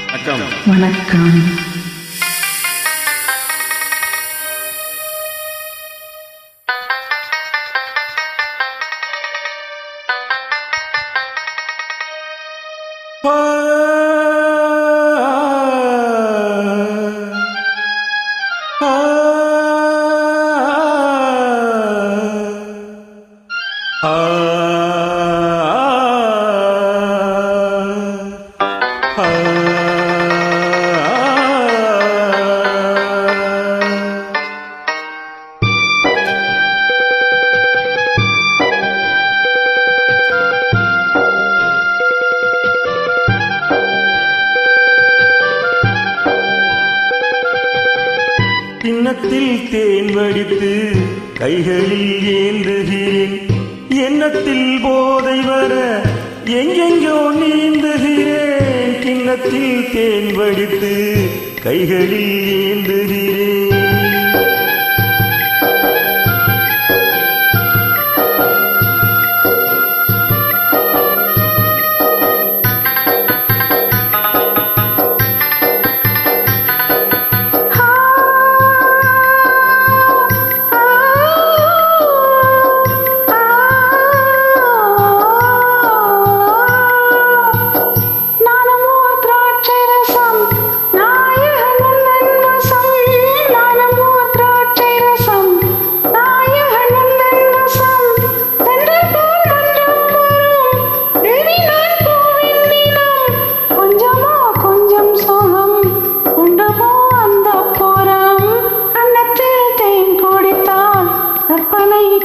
வணக்கம். கிண்ணத்தில் தேன் வடித்து கைகளில் ஏந்துகிறேன். எண்ணத்தில் போதை வர எங்கெங்கோ நீந்துகிறேன். கிண்ணத்தில் தேன் வடித்து கைகளில் ஏந்துகிறேன்.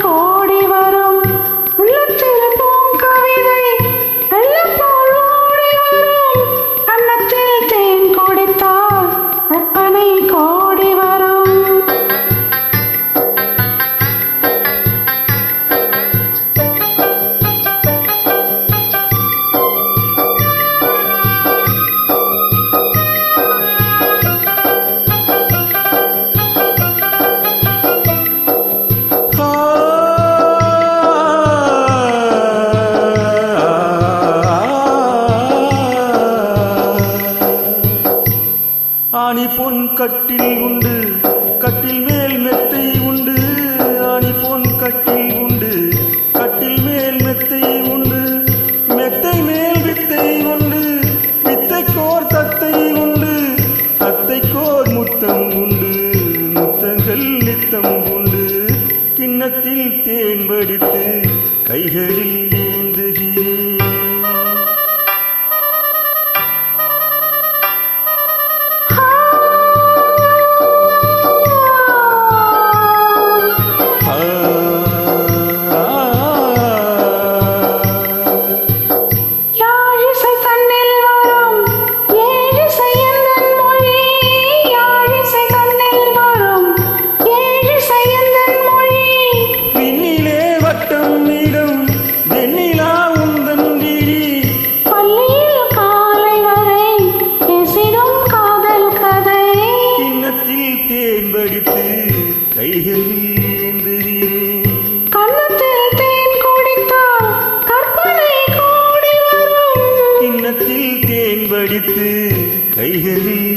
கோடி வரும் உள்ளத்தில் பூங்கவிதை வெள்ளம் போல் ஓடி வரும். அன்னத்தில் தேன் குடித்தால் கற்பனை கோடி வரும். ஆணி பொன் கட்டில் உண்டு, கட்டில் மேல் மெத்தை உண்டு. ஆணி பொன் கட்டில் உண்டு, கட்டில் மேல் மெத்தை உண்டு. மெத்தை மேல் வித்தை உண்டு, வித்தைக்கோர் தத்தை உண்டு. தத்தைக்கோர் முத்தம் உண்டு, முத்தங்கள் நித்தம் உண்டு. கிண்ணத்தில் தேன் வடித்து கைகளில் ஏந்துகிறேன். கன்னத்தில் தேன் குடித்தால் கற்பனை கோடி வரும். கிண்ணத்தில் தேன் வடித்து கைகளில்